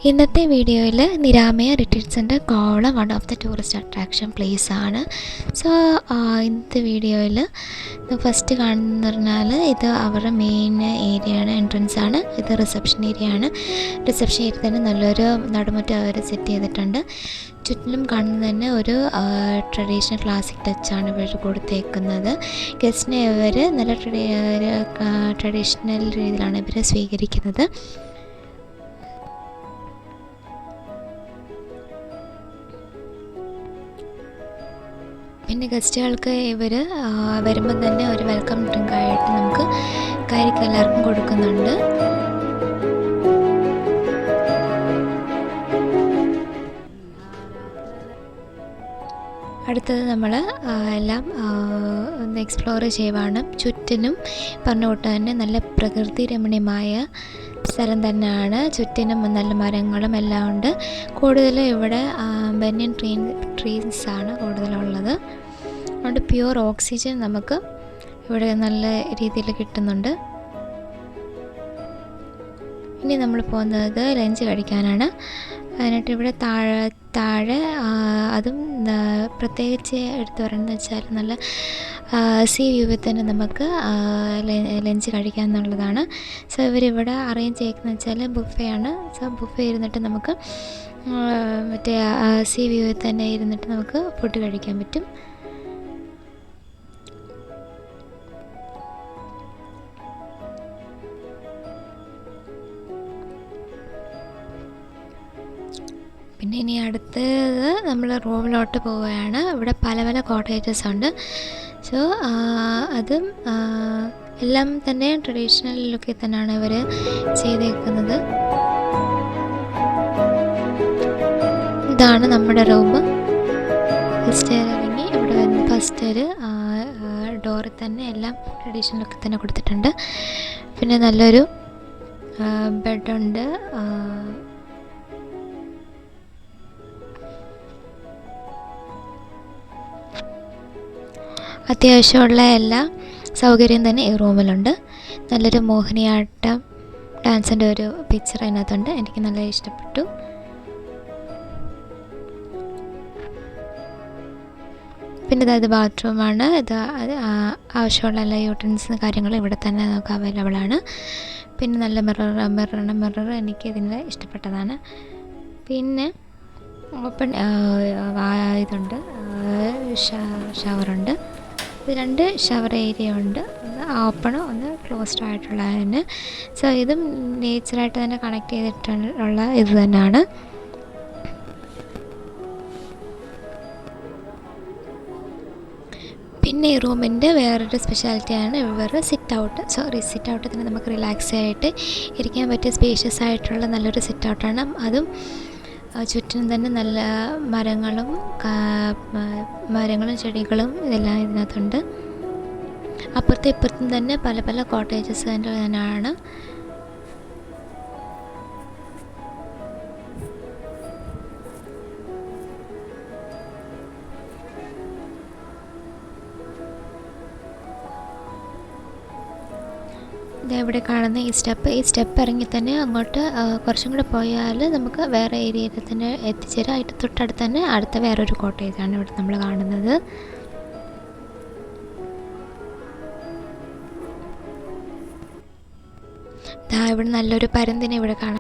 ഇന്നത്തെ വീഡിയോയിൽ Niraamaya retreat centre Kovalam one of the tourist attraction place ആണ്. സോ ഇന്നത്തെ വീഡിയോയിൽ ഫസ്റ്റ് കാണുന്നതെന്ന് പറഞ്ഞാൽ ഇത് അവരുടെ മെയിൻ ഏരിയയാണ്, എൻട്രൻസ് ആണ്. ഇത് റിസപ്ഷൻ ഏരിയ ആണ്. റിസപ്ഷൻ ഏരിയ തന്നെ നല്ലൊരു നടുമുറ്റം അവർ സെറ്റ് ചെയ്തിട്ടുണ്ട്. ചുറ്റിലും കാണുന്നത് തന്നെ ഒരു ട്രഡീഷണൽ ക്ലാസിക് ടച്ചാണ് ഇവർ കൊടുത്തേക്കുന്നത്. ഗസ്റ്റിനെ ഇവർ നല്ല ട്രഡീഷണൽ രീതിയിലാണ് ഇവർ സ്വീകരിക്കുന്നത്. പിന്നെ ഗസ്റ്റുകൾക്ക് ഇവർ വരുമ്പോൾ തന്നെ ഒരു വെൽക്കം ഡ്രിങ്ക് ആയിട്ട് നമുക്ക് കാര്യക്ക് എല്ലാവർക്കും കൊടുക്കുന്നുണ്ട്. അടുത്തത് നമ്മൾ എല്ലാം ഒന്ന് എക്സ്പ്ലോർ ചെയ്യുവാണ്. ചുറ്റിനും പറഞ്ഞ കൂട്ട് തന്നെ നല്ല പ്രകൃതി രമണീയമായ സ്ഥലം തന്നെയാണ്. ചുറ്റിനും നല്ല മരങ്ങളും എല്ലാം ഉണ്ട്. കൂടുതലും ഇവിടെ ബനിയൻ ട്രീസാണ് കൂടുതലുള്ളത്. അതുകൊണ്ട് പ്യുവർ ഓക്സിജൻ നമുക്ക് ഇവിടെ നല്ല രീതിയിൽ കിട്ടുന്നുണ്ട്. ഇനി നമ്മൾ പോകുന്നത് ലഞ്ച് കഴിക്കാനാണ്. അതിനായിട്ട് ഇവിടെ താഴെ അതും പ്രത്യേകിച്ച് എടുത്തു പറയുന്നത് വെച്ചാൽ നല്ല സീ വ്യൂവിൽ തന്നെ നമുക്ക് ലഞ്ച് കഴിക്കുക എന്നുള്ളതാണ്. സോ ഇവരിവിടെ അറേഞ്ച് ചെയ്യുന്നത് വെച്ചാൽ ബുഫയാണ്. സോ ബുഫേ ഇരുന്നിട്ട് നമുക്ക് മറ്റേ സീ വ്യൂവിൽ തന്നെ ഇരുന്നിട്ട് നമുക്ക് ഫുഡ് കഴിക്കാൻ പറ്റും. പിന്നെ ഇനി അടുത്തത് നമ്മൾ റൂമിലോട്ട് പോവുകയാണ്. ഇവിടെ പല പല കോട്ടേജസ് ഉണ്ട്. സോ അതും എല്ലാം തന്നെ ട്രഡീഷണൽ ലുക്കിൽ തന്നെയാണ് ഇവർ ചെയ്തേക്കുന്നത്. ഇതാണ് നമ്മുടെ റൂം. ഫസ്റ്റ് ഇറങ്ങി ഇവിടെ വന്ന് ഫസ്റ്റ് ഒരു ഡോറിൽ തന്നെ എല്ലാം ട്രഡീഷണൽ ലുക്കിൽ തന്നെ കൊടുത്തിട്ടുണ്ട്. പിന്നെ നല്ലൊരു ബെഡുണ്ട്. അത്യാവശ്യമുള്ള എല്ലാ സൗകര്യം തന്നെ ഈ റൂമിലുണ്ട്. നല്ലൊരു മോഹിനിയാട്ടം ഡാൻസിൻ്റെ ഒരു പിക്ചർ അതിനകത്തുണ്ട്. എനിക്ക് നല്ല ഇഷ്ടപ്പെട്ടു. പിന്നെ ഇത് ബാത്റൂമാണ്. ഇത് ആവശ്യമുള്ള എല്ലാ യൂട്ടൻസും കാര്യങ്ങളും ഇവിടെ തന്നെ നമുക്ക് അവൈലബിൾ ആണ്. പിന്നെ നല്ല മിറർ എനിക്ക് ഇതിന് ഇഷ്ടപ്പെട്ടതാണ്. പിന്നെ ഓപ്പൺ ഇതുണ്ട്, ഷവറുണ്ട്. ഇത് രണ്ട് ഷവർ ഏരിയ ഉണ്ട്. ഒന്ന് ഓപ്പണും ഒന്ന് ക്ലോസ്ഡ് ആയിട്ടുള്ളതിന്. സോ ഇതും നേച്ചറായിട്ട് തന്നെ കണക്ട് ചെയ്തിട്ടുള്ള ഇത് തന്നെയാണ്. പിന്നെ ഈ റൂമിൻ്റെ വേറൊരു സ്പെഷ്യാലിറ്റിയാണ് ഇവർ സിറ്റ് ഔട്ട് തന്നെ നമുക്ക് റിലാക്സ് ആയിട്ട് ഇരിക്കാൻ പറ്റിയ സ്പേഷ്യസ് ആയിട്ടുള്ള നല്ലൊരു സിറ്റ് ഔട്ടാണ്. അതും ചുറ്റിനും തന്നെ നല്ല മരങ്ങളും ചെടികളും ഇതെല്ലാം ഇതിനകത്തുണ്ട്. അപ്പുറത്തും ഇപ്പുറത്തും തന്നെ പല പല കോട്ടേജസ് തന്നെയാണ്. ഇവിടെ കാണുന്ന ഈ സ്റ്റെപ്പ് ഇറങ്ങി തന്നെ അങ്ങോട്ട് കുറച്ചും കൂടെ പോയാൽ നമുക്ക് വേറെ ഏരിയയിൽ തന്നെ എത്തിച്ചേരാം. അതിൻ്റെ തൊട്ടടുത്ത് തന്നെ അടുത്ത വേറൊരു കോട്ടേജാണ് ഇവിടെ നമ്മൾ കാണുന്നത്. ഇവിടെ നല്ലൊരു പരുന്തിനെ ഇവിടെ കാണാം.